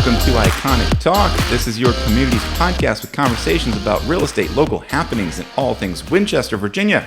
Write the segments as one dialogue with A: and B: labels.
A: Welcome to Iconic Talk. This is your community's podcast with conversations about real estate, local happenings, and all things Winchester, Virginia.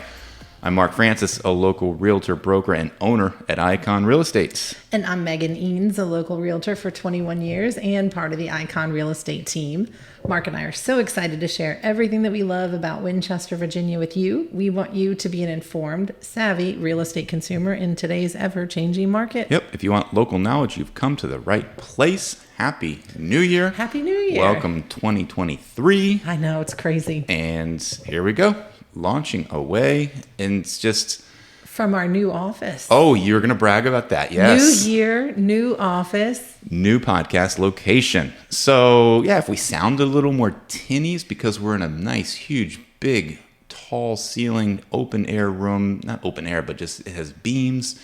A: I'm Mark Francis, a local realtor, broker, and owner at Icon Real Estate.
B: And I'm Megan Eanes, a local realtor for 21 years and part of the Icon Real Estate team. Mark and I are so excited to share everything that we love about Winchester, Virginia with you. We want you to be an informed, savvy real estate consumer in today's ever-changing market.
A: Yep, if you want local knowledge, you've come to the right place. Happy New Year.
B: Happy New Year.
A: Welcome 2023.
B: I know, it's crazy.
A: And here we go. Launching away, and it's just
B: from our new office.
A: Oh, you're gonna brag about that. Yes.
B: New year, new office,
A: new podcast location. So yeah, if we sound a little more tinny, it's because we're in a nice, huge, big, tall ceiling, open air room. Not open air, but just it has beams.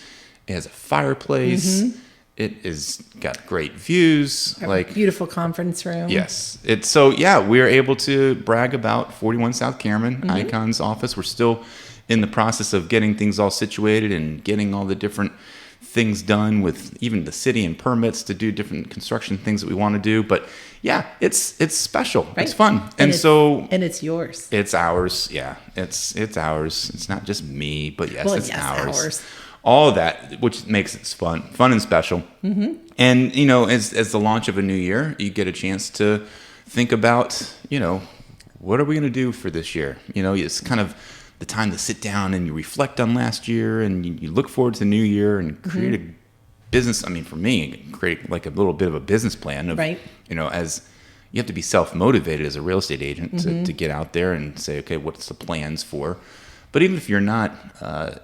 A: It has a fireplace. Mm-hmm. It is got great views, like
B: beautiful conference room.
A: Yes, it's so yeah. We are able to brag about 41 South Cameron, Icon's office. We're still in the process of getting things all situated and getting all the different things done with even the city and permits to do different construction things that we want to do. But yeah, it's special. Right. It's fun, and
B: it's yours.
A: It's ours. Yeah, it's ours. It's not just me, but yes, it's ours. All of that, which makes it fun and special. Mm-hmm. And, you know, as the launch of a new year, you get a chance to think about, you know, what are we going to do for this year? You know, it's kind of the time to sit down and you reflect on last year and you look forward to the new year and create a business. I mean, for me, create like a little bit of a business plan of, you know, as you have to be self-motivated as a real estate agent to get out there and say, okay, what's the plans for? But even if you're not,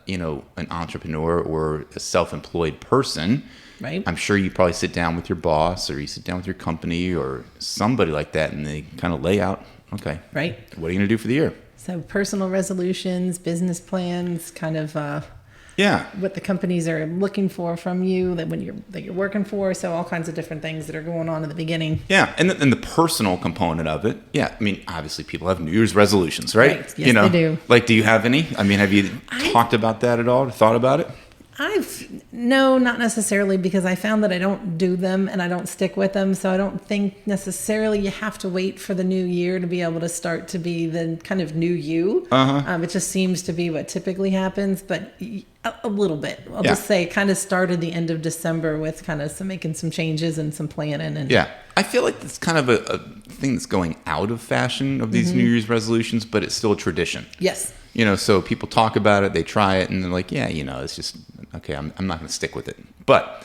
A: you know, an entrepreneur or a self-employed person, right? I'm sure you probably sit down with your boss or you sit down with your company or somebody like that and they kind of lay out, okay, right? What are you going to do for the year?
B: So personal resolutions, business plans, kind of what the companies are looking for from you that you're working for. So all kinds of different things that are going on in the beginning.
A: Yeah, and the personal component of it. Yeah, I mean, obviously people have New Year's resolutions, right?
B: Yes, you know, they do.
A: Like, do you have any? I mean, have you talked about that at all? Or thought about it?
B: No, not necessarily, because I found that I don't do them and I don't stick with them. So I don't think necessarily you have to wait for the new year to be able to start to be the kind of new you. It just seems to be what typically happens, but a little bit. I'll just say it kind of started the end of December with kind of making some changes and some planning. And
A: I feel like it's kind of a thing that's going out of fashion of these New Year's resolutions, but it's still a tradition.
B: Yes.
A: You know, so people talk about it, they try it, and they're like, yeah, you know, it's just, okay, I'm not going to stick with it. But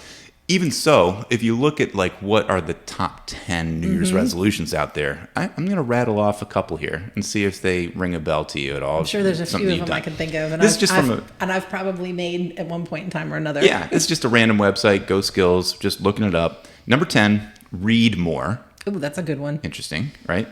A: even so, if you look at like what are the top 10 New Year's resolutions out there, I'm going to rattle off a couple here and see if they ring a bell to you at all.
B: I'm sure there's a few of them I can think of. And I've probably made at one point in time or another.
A: Yeah, it's just a random website, Go Skills, just looking it up. Number 10, read more.
B: Oh, that's a good one.
A: Interesting, right?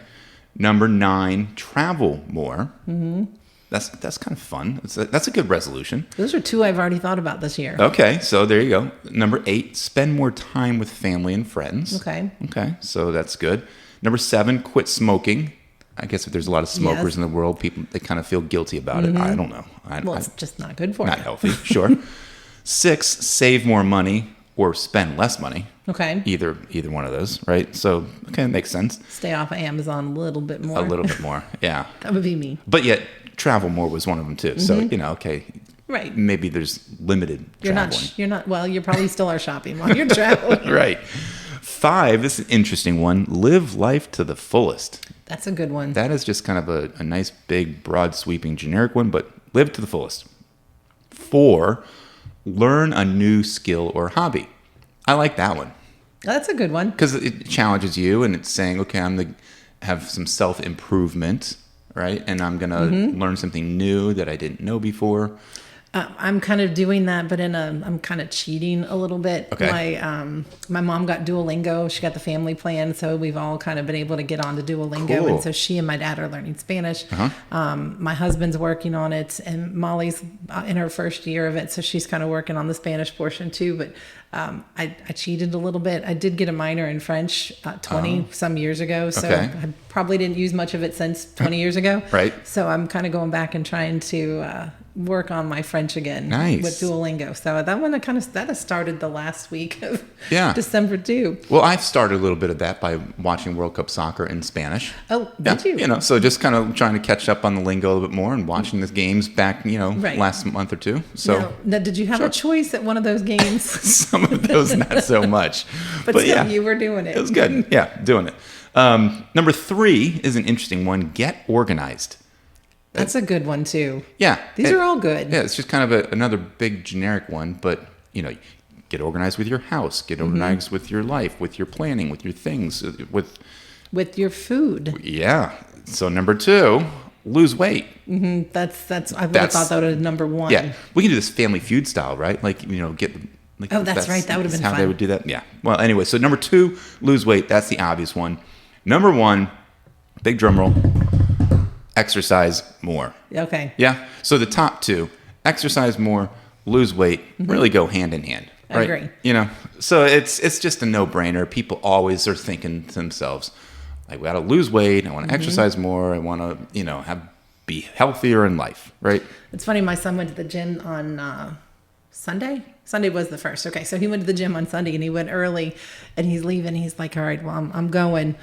A: Number 9, travel more. Mm-hmm. That's kind of fun. That's a good resolution.
B: Those are two I've already thought about this year.
A: Okay, so there you go. Number 8, spend more time with family and friends.
B: Okay,
A: so that's good. Number 7, quit smoking. I guess if there's a lot of smokers in the world, people, they kind of feel guilty about it. I don't know.
B: It's just not good for you.
A: Not healthy, sure. 6, save more money or spend less money.
B: Okay.
A: Either one of those, right? So, okay, it makes sense.
B: Stay off of Amazon a little bit more.
A: A little bit more, yeah.
B: That would be me.
A: But yet, travel more was one of them too. So, you know, okay.
B: Right.
A: Maybe there's limited traveling.
B: Well, you probably still are shopping while you're traveling.
A: Right. 5, this is an interesting one. Live life to the fullest.
B: That's a good one.
A: That is just kind of a nice, big, broad, sweeping, generic one, but live to the fullest. 4, learn a new skill or hobby. I like that one.
B: That's a good one.
A: Because it challenges you and it's saying, okay, I'm going to have some self-improvement, right? And I'm going to learn something new that I didn't know before.
B: I'm kind of doing that, but I'm kind of cheating a little bit.
A: Okay.
B: My mom got Duolingo. She got the family plan, so we've all kind of been able to get on to Duolingo.
A: Cool.
B: And so she and my dad are learning Spanish. My husband's working on it, and Molly's in her first year of it, so she's kind of working on the Spanish portion too. But I cheated a little bit. I did get a minor in French 20 some years ago, so I probably didn't use much of it since 20 years ago.
A: Right.
B: So I'm kind of going back and trying to work on my French again with Duolingo. So that one that has started the last week of December too.
A: Well, I've started a little bit of that by watching World Cup soccer in Spanish.
B: Oh, did you?
A: You know, so just kind of trying to catch up on the lingo a little bit more and watching the games back, last month or two. So
B: now, did you have a choice at one of those games?
A: Some of those, not so much.
B: but still, you were doing it.
A: It was good. Yeah, doing it. Number 3 is an interesting one. Get organized.
B: That's a good one too.
A: Yeah.
B: These are all good.
A: Yeah, it's just kind of another big generic one, but get organized with your house, get organized with your life, with your planning, with your things, with
B: your food.
A: Yeah. So number 2, lose weight.
B: Mm-hmm. That's I would have thought that was number 1.
A: Yeah. We can do this Family Feud style, right? Like, get
B: oh, that's right. That would have been
A: how
B: fun.
A: They would do that. Yeah. Well, anyway, so number 2, lose weight. That's the obvious one. Number 1, big drum roll. Exercise more.
B: Okay.
A: Yeah. So the top 2, exercise more, lose weight, really go hand in hand. Right?
B: I agree.
A: So it's just a no-brainer. People always are thinking to themselves, like, we got to lose weight. I want to exercise more. I want to, be healthier in life. Right.
B: It's funny. My son went to the gym on Sunday. Sunday was the first. Okay. So he went to the gym on Sunday and he went early and he's leaving. He's like, all right, well, I'm going.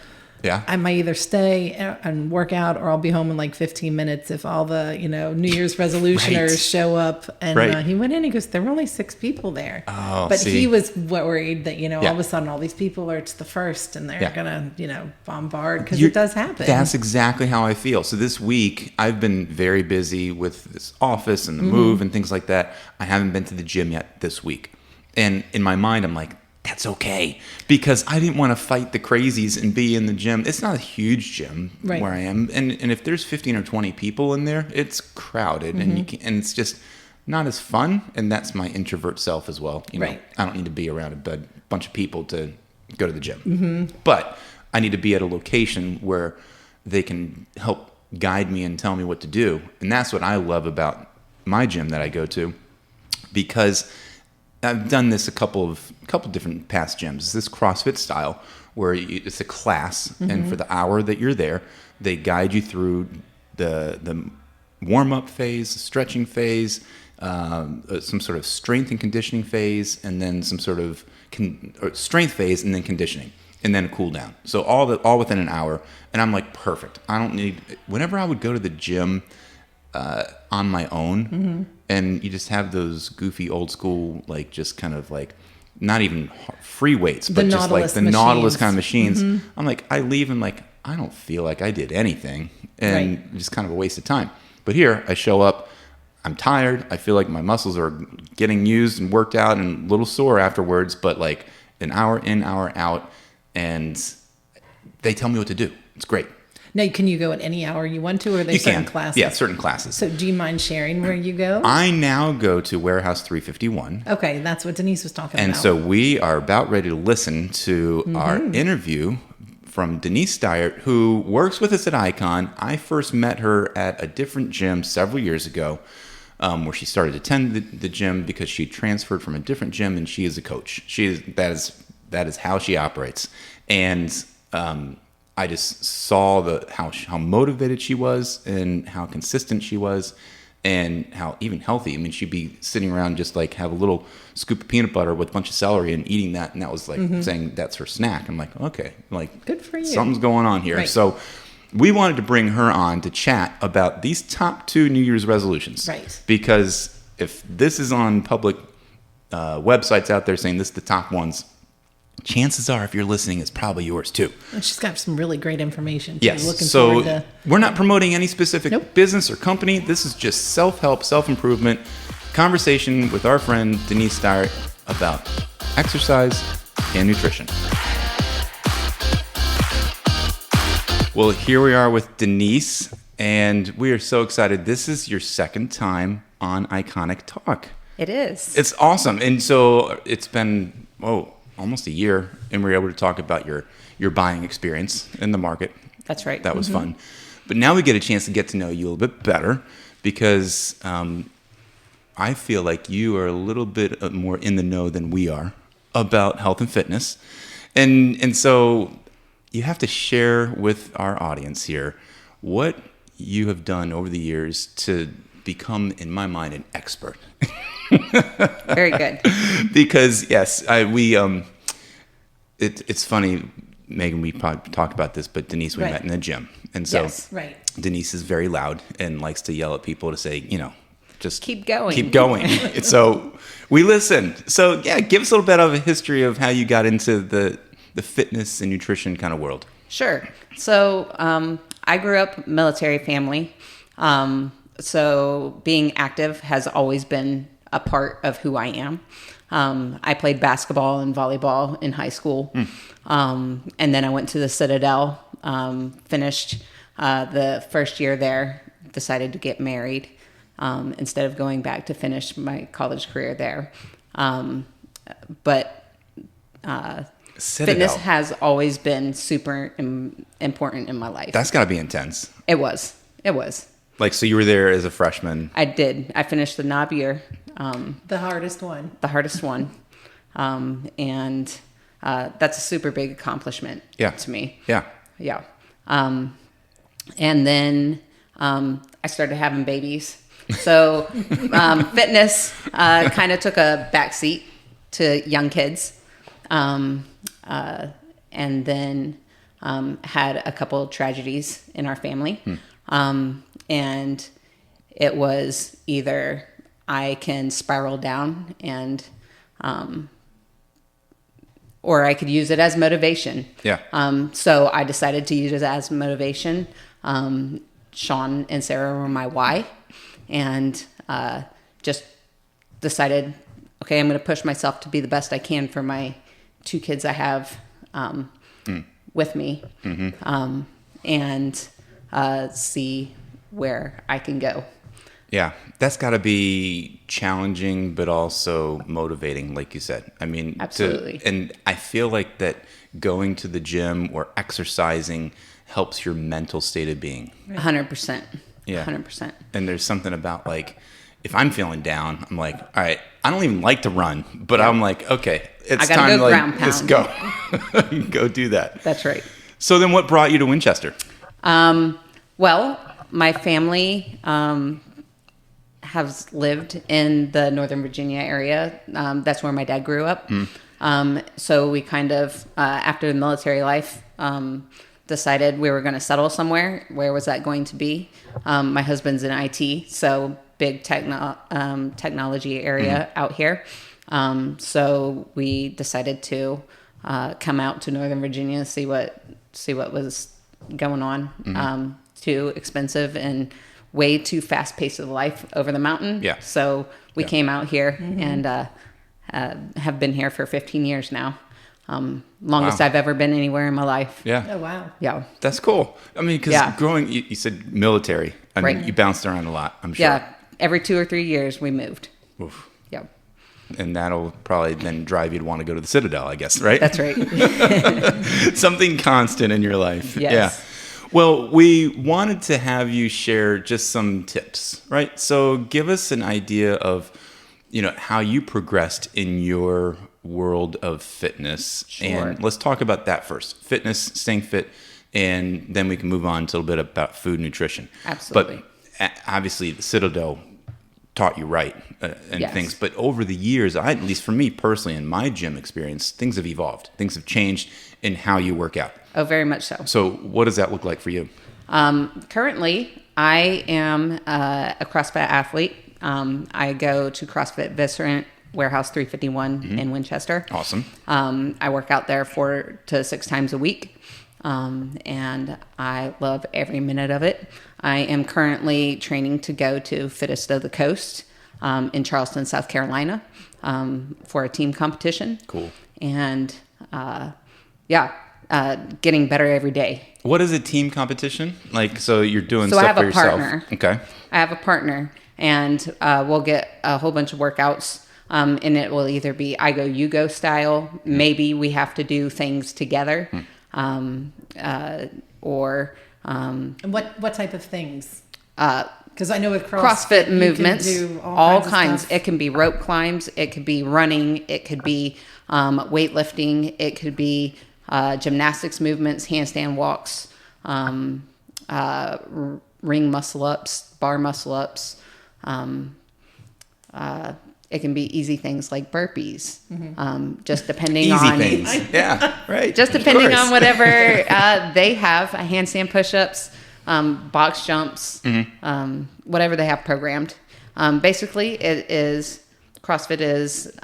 A: Yeah.
B: I might either stay and work out or I'll be home in like 15 minutes if all the, New Year's resolutioners show up. And he went in, he goes, there were only 6 people there.
A: Oh,
B: but he was worried that, all of a sudden all these people it's the first and they're going to, bombard because it does happen.
A: That's exactly how I feel. So this week I've been very busy with this office and the move and things like that. I haven't been to the gym yet this week. And in my mind, I'm like, that's okay, because I didn't want to fight the crazies and be in the gym. It's not a huge gym where I am, and if there's 15 or 20 people in there, it's crowded, and it's just not as fun. And that's my introvert self as well. I don't need to be around a bunch of people to go to the gym, but I need to be at a location where they can help guide me and tell me what to do, and that's what I love about my gym that I go to, because I've done this a couple different past gyms. It's this CrossFit style where it's a class, and for the hour that you're there, they guide you through the warm-up phase, stretching phase, some sort of strength and conditioning phase, and then some sort of strength phase, and then conditioning, and then a cool down. So all within an hour, and I'm like, perfect. I don't need. Whenever I would go to the gym on my own. And you just have those goofy old school, like just kind of like not even free weights, but just like the Nautilus kind of machines. I'm like, I leave and like, I don't feel like I did anything, and just kind of a waste of time. But here I show up, I'm tired. I feel like my muscles are getting used and worked out and a little sore afterwards, but like an hour in, hour out, and they tell me what to do. It's great.
B: Now, can you go at any hour you want to, or are there certain classes?
A: Yeah, certain classes.
B: So do you mind sharing where you go?
A: I now go to Warehouse 351.
B: Okay, that's what Denise was talking about.
A: And so we are about ready to listen to our interview from Denise Steyeart, who works with us at Icon. I first met her at a different gym several years ago, where she started to attend the gym because she transferred from a different gym, and she is a coach. That is how she operates. And I just saw how motivated she was and how consistent she was and how even healthy. I mean, she'd be sitting around just like have a little scoop of peanut butter with a bunch of celery and eating that. And that was like saying that's her snack. I'm like, okay, like
B: good for you.
A: Something's going on here. Right. So we wanted to bring her on to chat about these top 2 New Year's resolutions.
B: Right.
A: Because if this is on public websites out there saying this is the top ones, chances are, if you're listening, it's probably yours too.
B: And she's got some really great information too.
A: Yes. So we're not promoting any specific business or company. This is just self-help, self-improvement, conversation with our friend Denise Steyeart about exercise and nutrition. Well, here we are with Denise, and we are so excited. This is your second time on Iconic Talk.
C: It is.
A: It's awesome. And so it's been, almost a year, and we were able to talk about your buying experience in the market.
C: That's right.
A: That was fun. But now we get a chance to get to know you a little bit better, because I feel like you are a little bit more in the know than we are about health and fitness. And so you have to share with our audience here what you have done over the years to become, in my mind, an expert.
C: Very good.
A: Because yes, it's funny, Megan, we probably talked about this, but Denise, we met in the gym. And so Denise is very loud and likes to yell at people to say, just
C: keep going.
A: Keep going. So we listen. So yeah, give us a little bit of a history of how you got into the fitness and nutrition kind of world.
C: Sure. So I grew up military family. So being active has always been a part of who I am. I played basketball and volleyball in high school. And then I went to the Citadel, finished the first year there, decided to get married instead of going back to finish my college career there. But fitness has always been super important in my life.
A: That's got to be intense.
C: It was.
A: Like, so you were there as a freshman.
C: I did. I finished the NOB year.
B: The hardest one.
C: And that's a super big accomplishment to me.
A: Yeah.
C: And then I started having babies. So fitness kind of took a backseat to young kids. And then had a couple of tragedies in our family. And it was either I can spiral down and or I could use it as motivation.
A: Yeah.
C: So I decided to use it as motivation. Sean and Sarah were my why, and just decided, okay, I'm going to push myself to be the best I can for my 2 kids I have with me, and see where I can go.
A: Yeah, that's got to be challenging, but also motivating, like you said. I mean,
C: absolutely.
A: And I feel like that going to the gym or exercising helps your mental state of being.
C: 100%.
A: Yeah.
C: 100%.
A: And there's something about, like, if I'm feeling down, I'm like, all right, I don't even like to run, but I'm like, okay, it's time to let's go. Go do that.
C: That's right.
A: So then what brought you to Winchester?
C: Well, my family has lived in the Northern Virginia area. That's where my dad grew up. So we kind of, after the military life, decided we were going to settle somewhere. Where was that going to be? My husband's in IT, so big technology area out here. So we decided to come out to Northern Virginia, see what was going on. Too expensive and way too fast pace of life over the mountain.
A: Yeah.
C: So we came out here and have been here for 15 years now. Longest I've ever been anywhere in my life.
A: Yeah.
B: Oh, wow.
C: Yeah.
A: That's cool. I mean, because growing, you said military. I mean, you bounced around a lot, I'm sure.
C: Yeah. Every 2 or 3 years we moved.
A: Oof.
C: Yeah.
A: And that'll probably then drive you to want to go to the Citadel, I guess, right?
C: That's right.
A: Something constant in your life.
C: Yes.
A: Yeah. Well, we wanted to have you share just some tips, right? So give us an idea of, how you progressed in your world of fitness.
C: Sure.
A: And let's talk about that first. Fitness, staying fit, and then we can move on to a little bit about food, nutrition.
C: Absolutely.
A: But obviously the Citadel taught you right and things. But over the years, at least for me personally, in my gym experience, things have evolved. Things have changed in how you work out.
C: Oh, very much so.
A: So what does that look like for you?
C: Currently, I am a CrossFit athlete. I go to CrossFit Viscerant Warehouse 351 in Winchester.
A: Awesome.
C: I work out there 4 to 6 times a week, and I love every minute of it. I am currently training to go to Fittest of the Coast in Charleston, South Carolina, for a team competition.
A: Cool.
C: And getting better every day. What
A: is a team competition? Like, so you're doing
C: stuff
A: for yourself?
C: So I have a partner.
A: Okay.
C: I have a partner, and we'll get a whole bunch of workouts, and it will either be I go, you go style. Maybe we have to do things together, or...
B: And what type of things? Because I know with
C: CrossFit movements,
B: you can do
C: all kinds. It can be rope climbs. It could be running. It could be weightlifting. It could be gymnastics movements, handstand walks, ring muscle ups, bar muscle ups, It can be easy things like burpees, just depending
A: Easy
C: on
A: things. Yeah, right.
C: just depending on whatever they have. Handstand push-ups, box jumps, whatever they have programmed. Basically, CrossFit is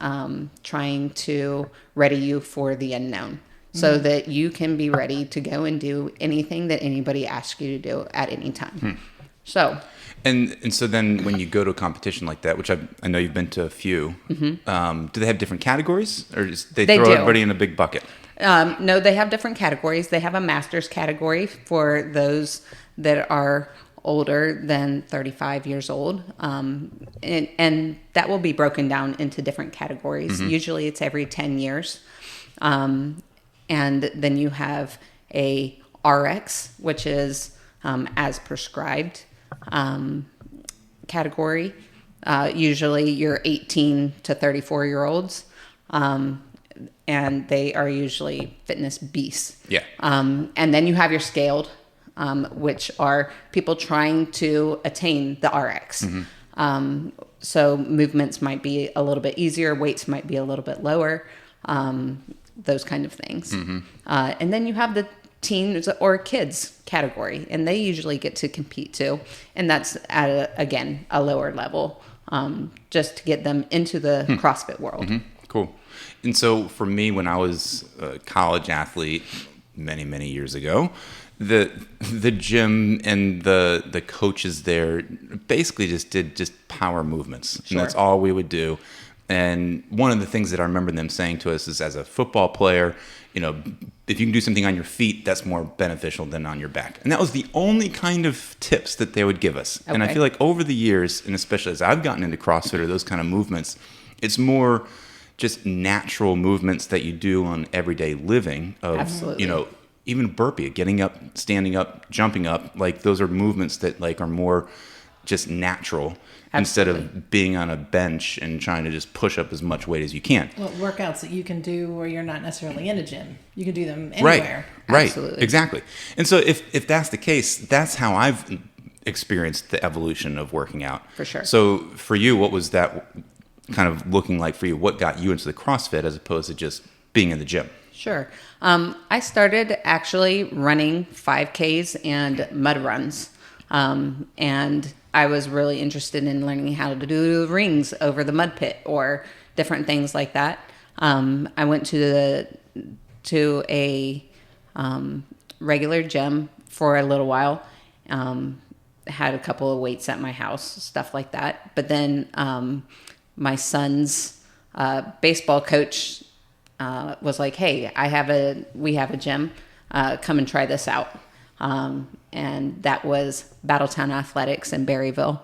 C: trying to ready you for the unknown, so that you can be ready to go and do anything that anybody asks you to do at any time. So.
A: And so then when you go to a competition like that, which I know you've been to a few, do they have different categories, or they throw everybody in a big bucket?
C: No, they have different categories. They have a master's category for those that are older than 35 years old. And that will be broken down into different categories. Usually it's every 10 years. And then you have a RX, which is as prescribed category. Usually you're 18 to 34-year-olds. And they are usually fitness beasts.
A: Yeah.
C: And then you have your scaled, which are people trying to attain the RX. So movements might be a little bit easier, weights might be a little bit lower, those kind of things. And then you have the teens or kids category, and they usually get to compete too. And that's at, a lower level, just to get them into the CrossFit world.
A: Cool. And so for me, when I was a college athlete many, many years ago, the gym and the coaches there basically just did power movements. Sure. And that's all we would do. And one of the things that I remember them saying to us is, as a football player, if you can do something on your feet, that's more beneficial than on your back. And that was the only kind of tips that they would give us. Okay. And I feel like over the years, and especially as I've gotten into CrossFit or those kind of movements, it's more just natural movements that you do on everyday living of,
C: Absolutely.
A: Even burpee, getting up, standing up, jumping up, like those are movements that like are more just natural. Absolutely. Instead of being on a bench and trying to just push up as much weight as you can.
B: Well, workouts that you can do where you're not necessarily in a gym. You can do them anywhere.
A: Right,
C: Absolutely.
A: Exactly. And so if that's the case, that's how I've experienced the evolution of working out.
C: For sure.
A: So for you, what was that kind of looking like for you? What got you into the CrossFit as opposed to just being in the gym?
C: Sure. I started actually running 5Ks and mud runs. And I was really interested in learning how to do rings over the mud pit or different things like that. I went to a regular gym for a little while. Had a couple of weights at my house, stuff like that. But then my son's baseball coach was like, "Hey, we have a gym. Come and try this out." And that was Battletown Athletics in Berryville.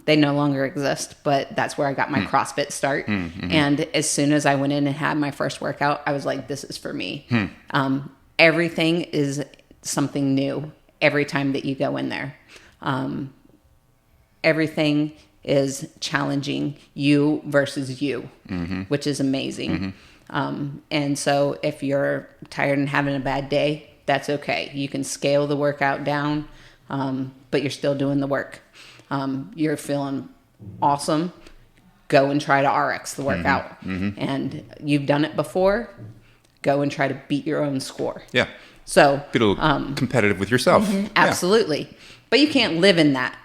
C: They no longer exist, but that's where I got my CrossFit start. And as soon as I went in and had my first workout, I was like, this is for me. Everything is something new every time that you go in there. Everything is challenging you versus you, which is amazing. And so if you're tired and having a bad day, that's okay. You can scale the workout down, but you're still doing the work. You're feeling awesome. Go and try to RX the workout. And you've done it before. Go and try to beat your own score.
A: Yeah.
C: So
A: be a little competitive with yourself.
C: Absolutely. Yeah. But you can't live in that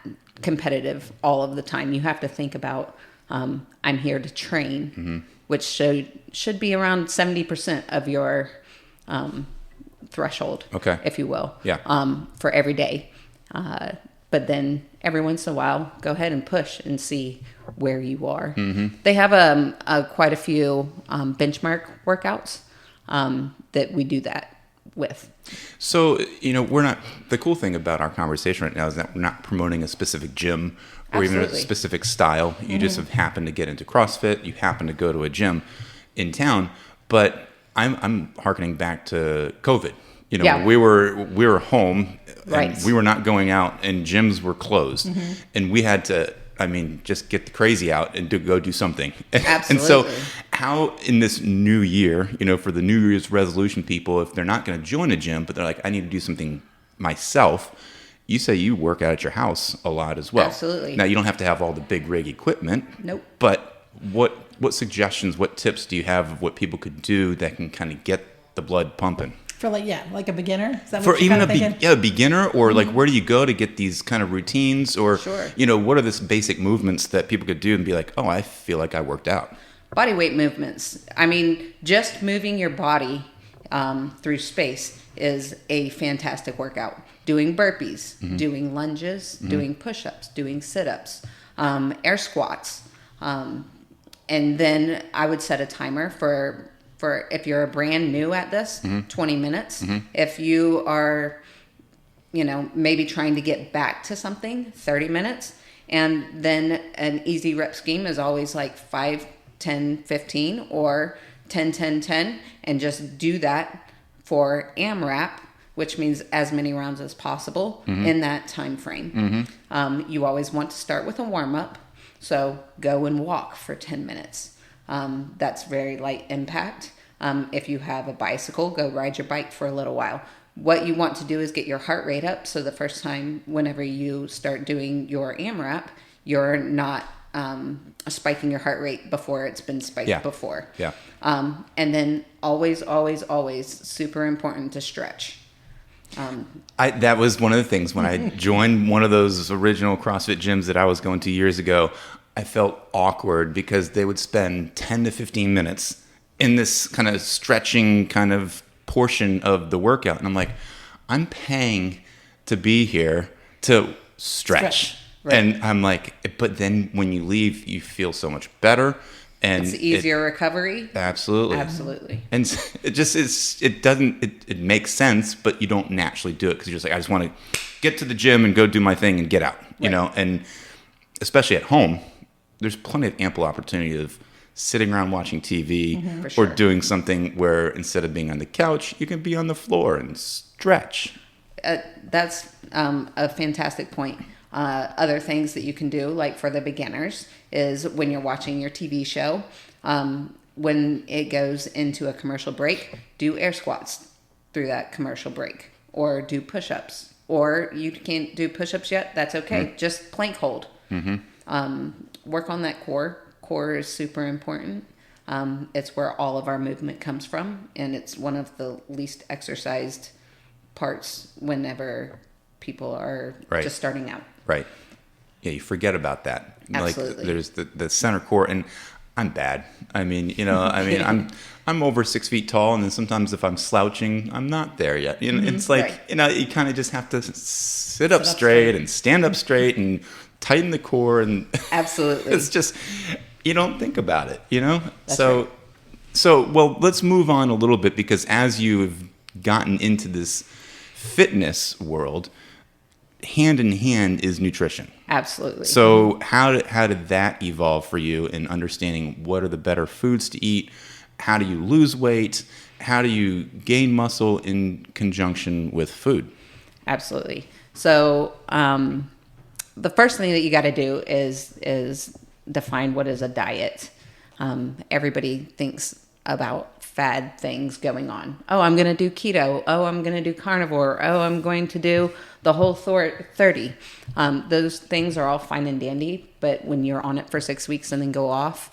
C: competitive all of the time. You have to think about, I'm here to train, which should be around 70% of your threshold, if you will, for every day. But then every once in a while, go ahead and push and see where you are. They have quite a few benchmark workouts that we do that with.
A: So, the cool thing about our conversation right now is that we're not promoting a specific gym or even a specific style. You just have happened to get into CrossFit. You happen to go to a gym in town, but I'm hearkening back to COVID. We were home, and we were not going out, and gyms were closed, and we had to, just get the crazy out and go do something.
C: Absolutely.
A: And so, how in this new year, for the New Year's resolution people, if they're not going to join a gym, but they're like, I need to do something myself, you say you work out at your house a lot as well.
C: Absolutely.
A: Now, you don't have to have all the big rig equipment.
C: Nope.
A: But what suggestions, what tips do you have of what people could do that can kind of get the blood pumping?
B: For like a beginner? Is that
A: For
B: what you're
A: even
B: thinking?
A: a beginner, or like where do you go to get these kind of routines, or
C: Sure.
A: what are the basic movements that people could do and be like, oh, I feel like I worked out?
C: Body weight movements. I mean, just moving your body through space is a fantastic workout. Doing burpees, doing lunges, doing push-ups, doing sit-ups, air squats. And then I would set a timer for if you're brand new at this, 20 minutes. If you are, maybe trying to get back to something, 30 minutes. And then an easy rep scheme is always like 5, 10, 15, or 10, 10, 10. And just do that for AMRAP, which means as many rounds as possible in that time frame. You always want to start with a warm-up. So go and walk for 10 minutes. That's very light impact. If you have a bicycle, go ride your bike for a little while. What you want to do is get your heart rate up. So the first time, whenever you start doing your AMRAP, you're not spiking your heart rate before it's been spiked before.
A: Yeah.
C: And then always, always, always super important to stretch.
A: That was one of the things when I joined one of those original CrossFit gyms that I was going to years ago. I felt awkward because they would spend 10 to 15 minutes in this kind of stretching kind of portion of the workout. And I'm like, I'm paying to be here to stretch. Right. And I'm like, but then when you leave, you feel so much better. And
C: it's easier recovery.
A: Absolutely. And it makes sense, but you don't naturally do it because you're just like, I just want to get to the gym and go do my thing and get out, and especially at home, there's plenty of ample opportunity of sitting around watching TV or doing something where instead of being on the couch, you can be on the floor and stretch.
C: That's a fantastic point. Other things that you can do, like for the beginners, is when you're watching your TV show, when it goes into a commercial break, do air squats through that commercial break, or do push-ups. Or you can't do push-ups yet, that's okay. Just plank hold. Work on that core. Core is super important. It's where all of our movement comes from, and it's one of the least exercised parts whenever people are just starting out.
A: Right. Yeah, you forget about that.
C: Absolutely.
A: Like there's the center core, and I'm bad. I mean, I'm over 6 feet tall, and then sometimes if I'm slouching, I'm not there yet. It's like you kind of just have to sit up straight and stand up straight and tighten the core, and
C: absolutely,
A: it's just you don't think about it,
C: That's
A: so
C: right.
A: So well, let's move on a little bit because as you've gotten into this fitness world, hand in hand is nutrition.
C: Absolutely.
A: So how did that evolve for you in understanding what are the better foods to eat? How do you lose weight? How do you gain muscle in conjunction with food?
C: Absolutely. So the first thing that you got to do is define what is a diet. Everybody thinks about fad things going on. Oh, I'm going to do keto. Oh, I'm going to do carnivore. Oh, I'm going to do the whole 30. Those things are all fine and dandy, but when you're on it for 6 weeks and then go off,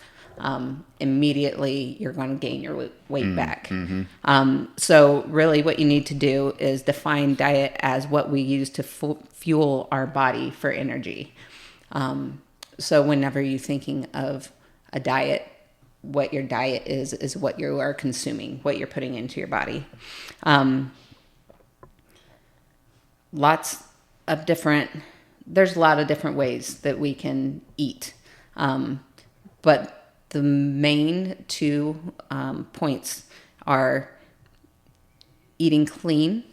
C: immediately you're going to gain your weight back. So really what you need to do is define diet as what we use to fuel our body for energy. So whenever you're thinking of a diet, what your diet is what you are consuming, what you're putting into your body. There's a lot of different ways that we can eat. But the main 2 points are eating clean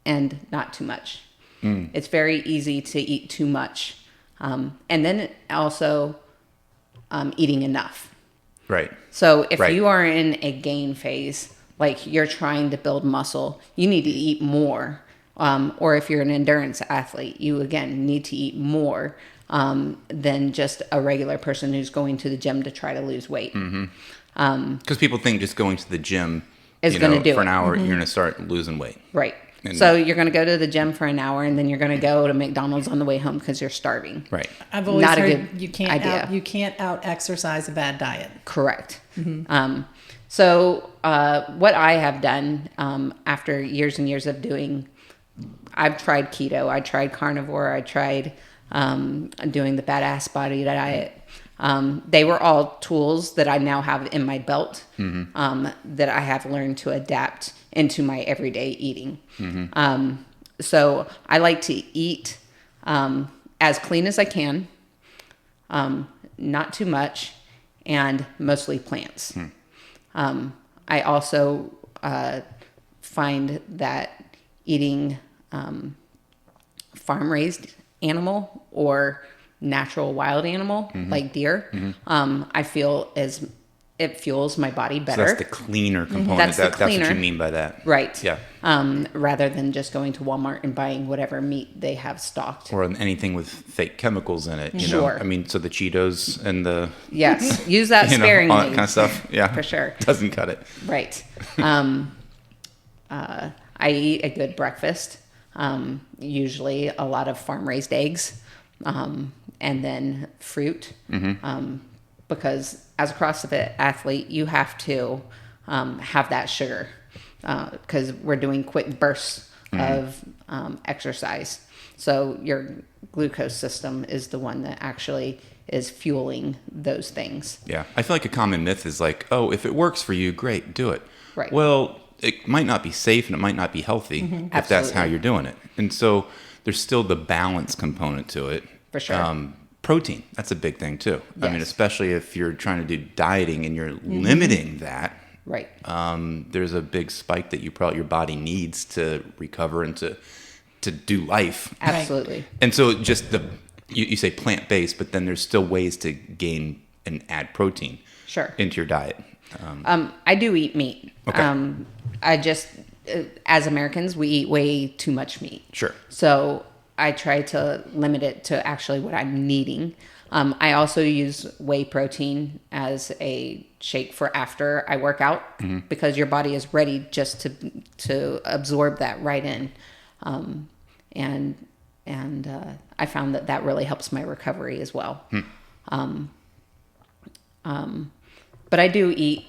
C: and not too much. It's very easy to eat too much. And then also eating enough.
A: Right.
C: So if you are in a gain phase, like you're trying to build muscle, you need to eat more. Or if you're an endurance athlete, you again need to eat more than just a regular person who's going to the gym to try to lose weight.
A: Because people think just going to the gym
C: is going to do
A: for an hour, you're going to start losing weight.
C: Right.
A: And
C: so you're going to go to the gym for an hour, and then you're going to go to McDonald's on the way home because you're starving.
A: Right.
B: I've always
C: Not a
B: heard
C: good
B: you can't
C: idea.
B: you can't out exercise a bad diet.
C: Correct. So what I have done after years and years of doing, I've tried keto, I tried carnivore, I tried doing the badass body diet. They were all tools that I now have in my belt that I have learned to adapt into my everyday eating. So I like to eat as clean as I can, not too much, and mostly plants. I also find that eating farm-raised animal or natural wild animal like deer, I feel it fuels my body better.
A: So that's the cleaner component.
C: That's the
A: That's what
C: cleaner.
A: you mean by that.
C: Right.
A: Yeah.
C: Rather than just going to Walmart and buying whatever meat they have stocked.
A: Or anything with fake chemicals in it. You
C: Sure.
A: know? I mean, so the Cheetos and the
C: Yes. Use that sparingly.
A: all that kind of stuff. Yeah.
C: For sure.
A: Doesn't cut it.
C: Right. I eat a good breakfast. Usually a lot of farm-raised eggs, and then fruit. Because as a CrossFit athlete, you have to have that sugar because we're doing quick bursts of exercise. So your glucose system is the one that actually is fueling those things.
A: Yeah. I feel like a common myth is like, oh, if it works for you, great, do it.
C: Right.
A: Well, it might not be safe and it might not be healthy if that's how
C: Absolutely.
A: you're doing it. And so there's still the balance component to it.
C: For sure.
A: Protein, that's a big thing too. I mean,
C: Yes.
A: especially if you're trying to do dieting and you're limiting that,
C: Right.
A: there's a big spike that your body needs to recover and to do life.
C: Absolutely.
A: And so just you say plant-based, but then there's still ways to gain and add protein
C: Sure.
A: into your diet.
C: I do eat meat.
A: Okay.
C: I just, as Americans, we eat way too much meat.
A: Sure.
C: So I try to limit it to actually what I'm needing. I also use whey protein as a shake for after I work out because your body is ready just to absorb that right in. And I found that really helps my recovery as well. But I do eat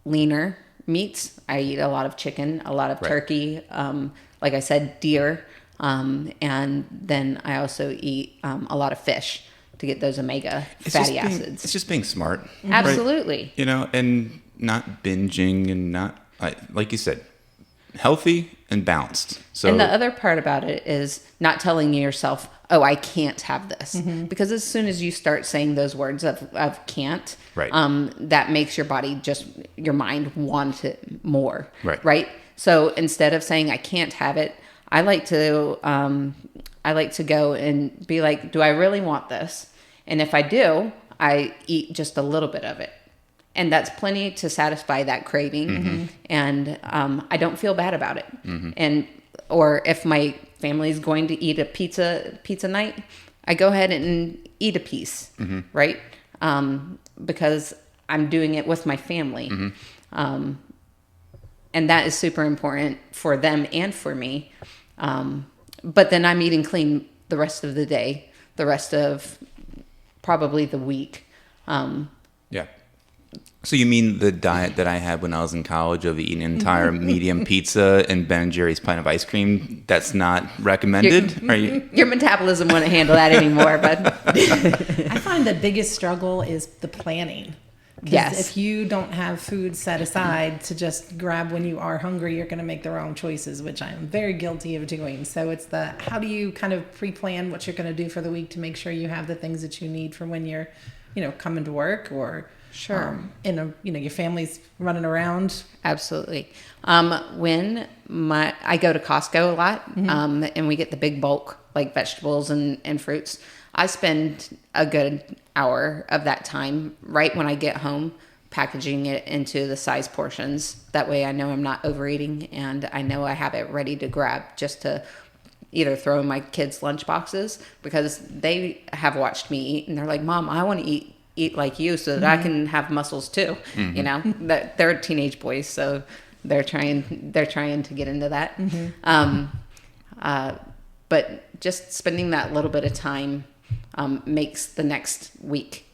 C: leaner meats. I eat a lot of chicken, a lot of turkey, like I said, deer. And then I also eat a lot of fish to get those omega fatty acids.
A: It's just being smart.
C: Absolutely.
A: Right? You know, and not binging and not, like you said, healthy and balanced. So,
C: And the other part about it is not telling yourself, oh, I can't have this. Because as soon as you start saying those words of can't,
A: Right.
C: That makes your body your mind want it more.
A: Right.
C: Right. So instead of saying I can't have it, I like to go and be like, do I really want this? And if I do, I eat just a little bit of it. And that's plenty to satisfy that craving. And I don't feel bad about it. And or if my family's going to eat a pizza night, I go ahead and eat a piece, right? Because I'm doing it with my family. And that is super important for them and for me. But then I'm eating clean the rest of the day, the rest of probably the week.
A: yeah. So you mean the diet that I had when I was in college of eating an entire medium pizza and Ben & Jerry's pint of ice cream? That's not recommended?
C: Your metabolism wouldn't handle that anymore, but
B: I find the biggest struggle is the planning. 'Cause
C: yes.
B: if you don't have food set aside to just grab when you are hungry, you're going to make the wrong choices, which I am very guilty of doing. So it's how do you kind of pre-plan what you're going to do for the week to make sure you have the things that you need for when you're, coming to work or
C: Sure.
B: your family's running around.
C: Absolutely. When I go to Costco a lot, and we get the big bulk like vegetables and fruits, I spend a good hour of that time right when I get home packaging it into the size portions. That way I know I'm not overeating and I know I have it ready to grab just to either throw in my kids' lunch boxes because they have watched me eat and they're like, Mom, I want to eat like you so that I can have muscles too. That they're teenage boys, so They're trying to get into that. But just spending that little bit of time makes the next week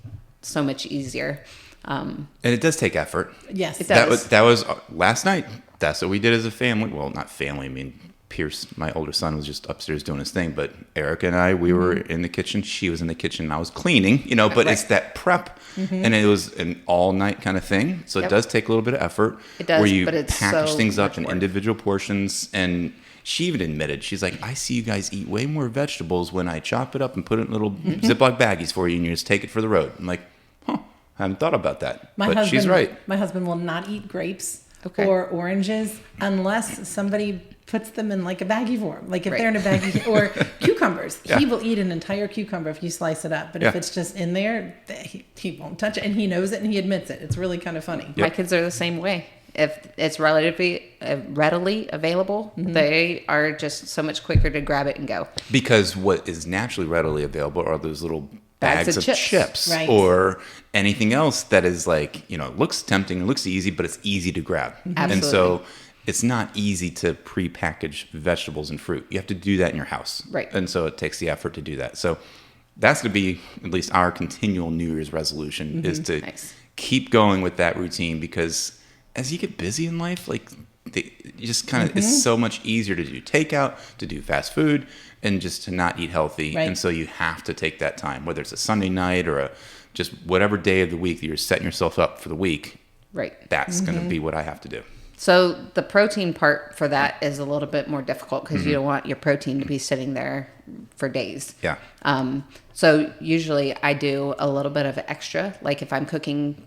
C: so much easier.
A: And it does take effort.
B: Yes,
C: it does.
A: That was last night. That's what we did as a family. Well, not family. I mean, Pierce, my older son, was just upstairs doing his thing. But Erica and I, we were in the kitchen. She was in the kitchen. And I was cleaning. You know, but it's that prep, and it was an all night kind of thing. So it does take a little bit of effort.
C: It does,
A: where you
C: but it's
A: package
C: so
A: things up
C: much
A: in
C: work.
A: individual portions. And she even admitted, she's like, I see you guys eat way more vegetables when I chop it up and put it in little Ziploc baggies for you, and you just take it for the road. I'm like, I hadn't thought about that. But she's right.
B: My husband will not eat grapes
C: Okay.
B: or oranges unless somebody puts them in like a baggie form. Like if they're in a baggie, or cucumbers. He will eat an entire cucumber if you slice it up. But if it's just in there, he won't touch it. And he knows it and he admits it. It's really kind of funny.
C: My kids are the same way. If it's readily available, they are just so much quicker to grab it and go.
A: Because what is naturally readily available are those little bags of chips
B: Right.
A: or anything else that is like, looks tempting, looks easy, but it's easy to grab.
C: Absolutely.
A: And so it's not easy to pre-package vegetables and fruit. You have to do that in your house.
C: Right.
A: And so it takes the effort to do that. So that's going to be at least our continual New Year's resolution is to keep going with that routine, because as you get busy in life, like you just kind of, it's so much easier to do takeout, to do fast food, and just to not eat healthy.
B: Right.
A: And so you have to take that time, whether it's a Sunday night or just whatever day of the week that you're setting yourself up for the week.
C: Right.
A: That's going to be what I have to do.
C: So the protein part for that is a little bit more difficult because you don't want your protein to be sitting there for days.
A: Yeah.
C: So usually I do a little bit of extra. Like if I'm cooking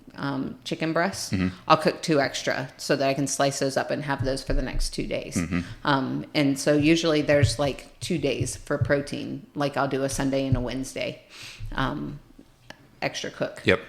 C: chicken breasts, I'll cook 2 extra so that I can slice those up and have those for the next 2 days. And so usually there's like 2 days for protein. Like I'll do a Sunday and a Wednesday extra cook.
A: Yep.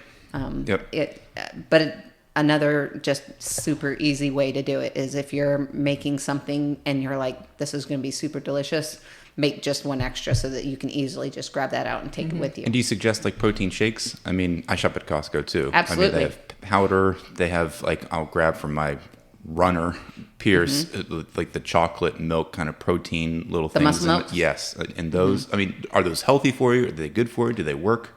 C: Another just super easy way to do it is if you're making something and you're like, this is going to be super delicious, make just 1 extra so that you can easily just grab that out and take it with you.
A: And do you suggest like protein shakes? I mean, I shop at Costco too.
C: Absolutely.
A: I mean, they have powder. They have I'll grab from my runner, Pierce, like the chocolate milk kind of protein little things.
C: Muscle milk?
A: Yes. And those, I mean, are those healthy for you? Are they good for you? Do they work?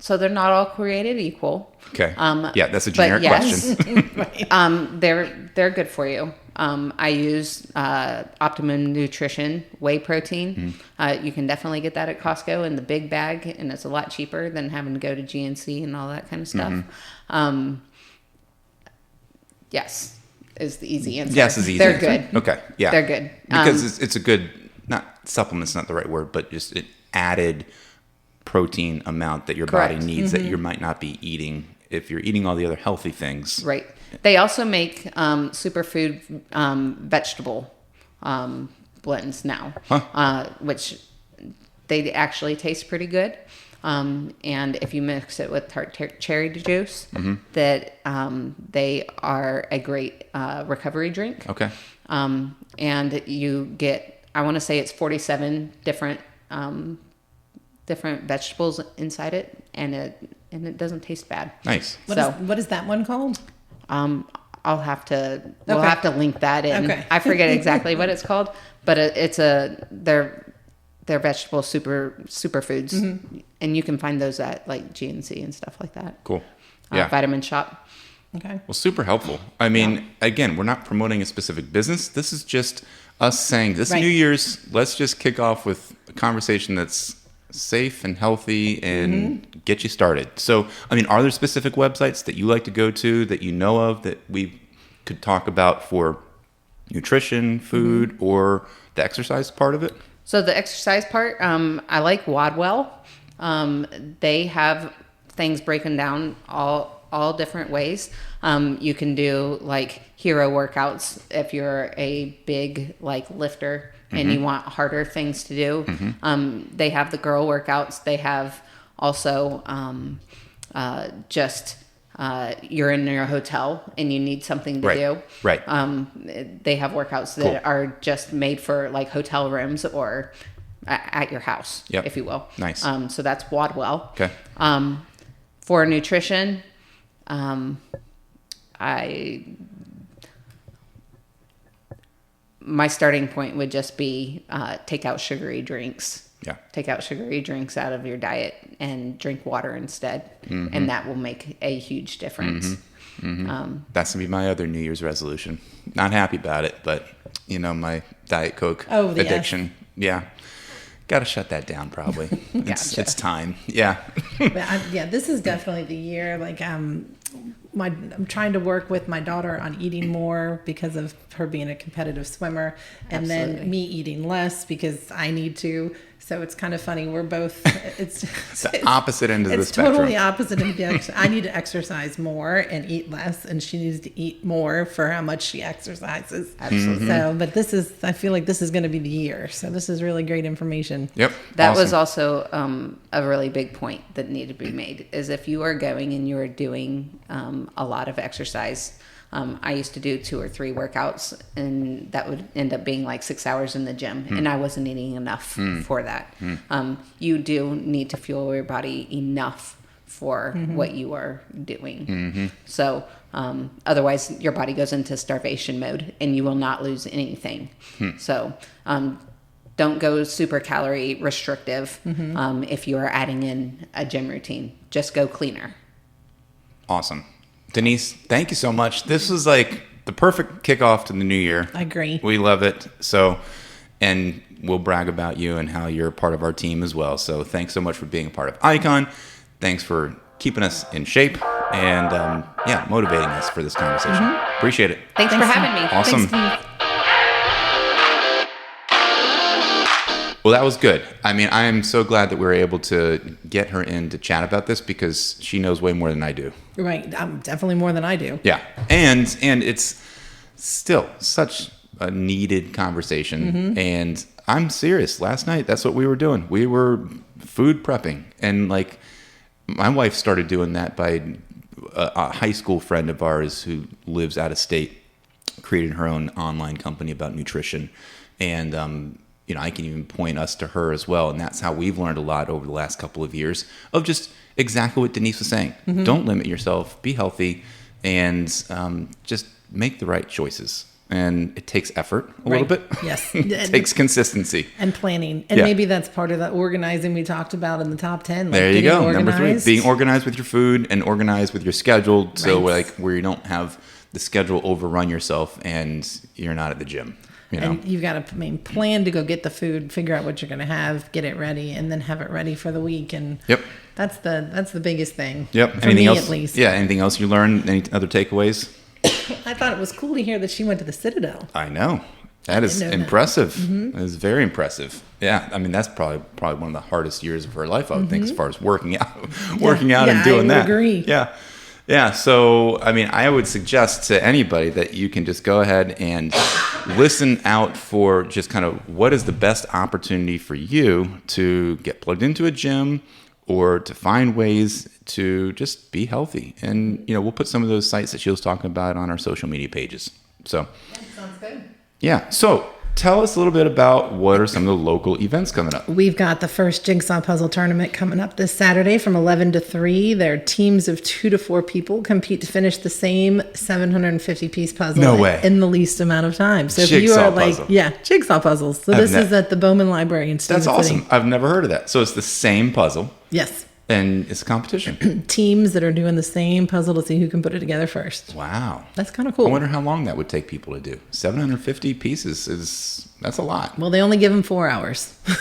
C: So they're not all created equal.
A: Okay. Yeah, that's a generic question.
C: They're good for you. I use Optimum Nutrition whey protein. You can definitely get that at Costco in the big bag, and it's a lot cheaper than having to go to GNC and all that kind of stuff. Yes, is the easy answer.
A: Yes, is easy.
C: They're good.
A: Okay, yeah,
C: They're good
A: because it's a good, not supplement's not the right word, but just an added protein amount that your body needs that you might not be eating if you're eating all the other healthy things.
C: Right. They also make superfood vegetable blends now, which they actually taste pretty good. And if you mix it with tart cherry juice, that they are a great recovery drink.
A: Okay.
C: And you get, I want to say it's 47 different vegetables inside it, and it doesn't taste bad.
A: Nice.
B: What is that one called?
C: We'll have to link that in.
B: Okay.
C: I forget exactly what it's called, but they're vegetable superfoods, and you can find those at like GNC and stuff like that.
A: Cool. Yeah.
C: Vitamin Shop.
B: Okay.
A: Well, super helpful. I mean, again, we're not promoting a specific business. This is just us saying this New Year's, let's just kick off with a conversation that's safe and healthy and get you started. So, I mean, are there specific websites that you like to go to that you know of that we could talk about for nutrition, food, or the exercise part of it?
C: So the exercise part, I like Wadwell. They have things breaking down all different ways. You can do like hero workouts if you're a big like lifter and you want harder things to do. They have the girl workouts. They have also you're in your hotel and you need something to do.
A: Right.
C: They have workouts that are just made for like hotel rooms or at your house, if you will.
A: Nice.
C: So that's Wadwell.
A: Okay.
C: For nutrition, I my starting point would just be take out sugary drinks.
A: Yeah.
C: Take out sugary drinks out of your diet and drink water instead.
A: Mm-hmm.
C: And that will make a huge difference.
A: That's going to be my other New Year's resolution. Not happy about it, but, my Diet Coke addiction. Yeah. Got to shut that down probably. It's time. Yeah.
B: This is definitely the year. Like, I'm trying to work with my daughter on eating more because of her being a competitive swimmer, and then me eating less because I need to. So it's kind of funny. We're both, it's
A: the opposite end of the spectrum.
B: It's totally opposite end of the spectrum. I need to exercise more and eat less, and she needs to eat more for how much she exercises.
C: Absolutely.
B: So, but I feel like this is going to be the year. So this is really great information.
A: Yep.
C: That was also a really big point that needed to be made, is if you are going and you are doing a lot of exercise. I used to do 2 or 3 workouts, and that would end up being like 6 hours in the gym, and I wasn't eating enough for that. You do need to fuel your body enough for what you are doing. So otherwise, your body goes into starvation mode, and you will not lose anything. So don't go super calorie restrictive if you are adding in a gym routine. Just go cleaner.
A: Awesome. Denise, thank you so much. This was like the perfect kickoff to the new year.
B: I agree.
A: We love it. So, and we'll brag about you and how you're a part of our team as well. So thanks so much for being a part of Icon. Thanks for keeping us in shape and, motivating us for this conversation. Appreciate it.
C: Thanks for having me.
A: Awesome.
B: Thanks,
A: Well, that was good. I mean, I am so glad that we were able to get her in to chat about this because she knows way more than I do.
B: Right. Definitely more than I do.
A: Yeah. And it's still such a needed conversation. And I'm serious. Last night, that's what we were doing. We were food prepping. And like my wife started doing that by a high school friend of ours who lives out of state, created her own online company about nutrition. And, I can even point us to her as well. And that's how we've learned a lot over the last couple of years of just exactly what Denise was saying. Don't limit yourself, be healthy, and just make the right choices. And it takes effort a little bit.
B: Yes.
A: It takes consistency.
B: And planning. And maybe that's part of the organizing we talked about in the top 10.
A: There you go. Organized. Number 3, being organized with your food and organized with your schedule. So like where you don't have the schedule overrun yourself and you're not at the gym. And
B: you've got to plan to go get the food, figure out what you're going to have, get it ready, and then have it ready for the week. And that's the biggest thing.
A: Yep.
B: For
A: anything
B: me,
A: else?
B: At least.
A: Yeah. Anything else you learned? Any other takeaways?
B: I thought it was cool to hear that she went to the Citadel.
A: I know. That is impressive. That is very impressive. Yeah. I mean, that's probably one of the hardest years of her life, I would think, as far as working out and doing that.
B: I agree.
A: Yeah. Yeah, so, I mean, I would suggest to anybody that you can just go ahead and listen out for just kind of what is the best opportunity for you to get plugged into a gym or to find ways to just be healthy. And, we'll put some of those sites that she was talking about on our social media pages. So,
B: sounds good.
A: Yeah, so tell us a little bit about what are some of the local events coming up.
B: We've got the first Jigsaw Puzzle Tournament coming up this Saturday from 11 to 3. There are teams of 2 to 4 people compete to finish the same 750-piece puzzle in the least amount of time. So if you are jigsaw puzzles. So this is at the Bowman Library in Stevenson.
A: That's awesome. I've never heard of that. So it's the same puzzle.
B: Yes.
A: And it's a competition.
B: Teams that are doing the same puzzle to see who can put it together first.
A: Wow.
B: That's kind of cool.
A: I wonder how long that would take people to do. 750 pieces that's a lot.
B: Well, they only give them 4 hours. So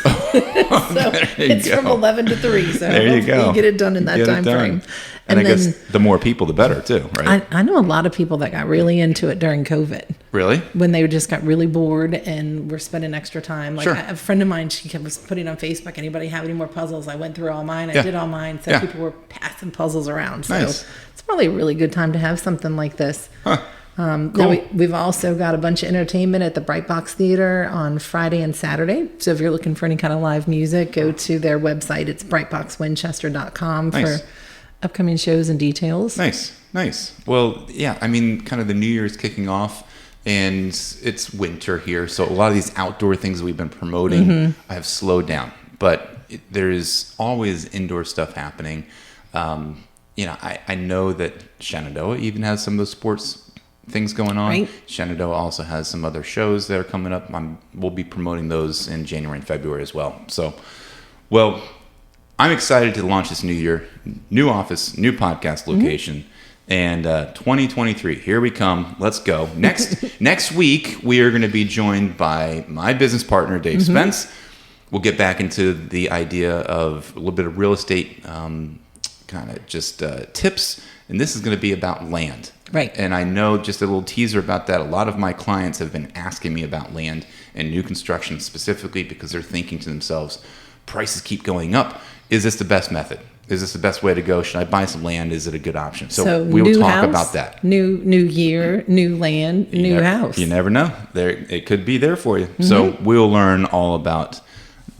B: it's from 11 to 3. So
A: there you go.
B: You get it done in that time frame.
A: And I guess the more people, the better too, right?
B: I know a lot of people that got really into it during COVID.
A: Really?
B: When they just got really bored and were spending extra time. Like a friend of mine, she was putting on Facebook, anybody have any more puzzles? I went through all mine. I did all mine. So people were passing puzzles around. So it's probably a really good time to have something like this.
A: Huh.
B: Cool. Now we've also got a bunch of entertainment at the Bright Box Theater on Friday and Saturday. So if you're looking for any kind of live music, go to their website. It's brightboxwinchester.com for upcoming shows and details.
A: Nice. Well, yeah, I mean, kind of the New Year's kicking off and it's winter here. So a lot of these outdoor things that we've been promoting have slowed down, but there's always indoor stuff happening. I know that Shenandoah even has some of those sports things going on.
B: Right.
A: Shenandoah also has some other shows that are coming up. We'll be promoting those in January and February as well. So, well, I'm excited to launch this new year, new office, new podcast location. And 2023, here we come. Let's go. Next week, we are going to be joined by my business partner, Dave Spence. We'll get back into the idea of a little bit of real estate kind of just tips. And this is going to be about land.
B: Right.
A: And I know, just a little teaser about that, a lot of my clients have been asking me about land and new construction specifically because they're thinking to themselves, prices keep going up. Is this the best method? Is this the best way to go? Should I buy some land? Is it a good option? So we'll talk about that.
B: New year, new land, new house.
A: You never know. It could be there for you. So we'll learn all about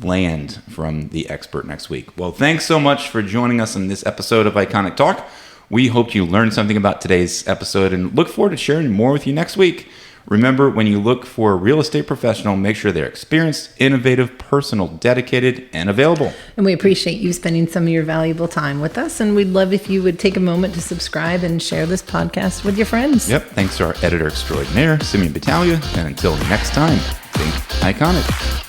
A: land from the expert next week. Well, thanks so much for joining us on this episode of Iconic Talk. We hope you learned something about today's episode and look forward to sharing more with you next week. Remember, when you look for a real estate professional, make sure they're experienced, innovative, personal, dedicated, and available.
B: And we appreciate you spending some of your valuable time with us. And we'd love if you would take a moment to subscribe and share this podcast with your friends.
A: Yep. Thanks to our editor extraordinaire, Simeon Battaglia. And until next time, think iconic.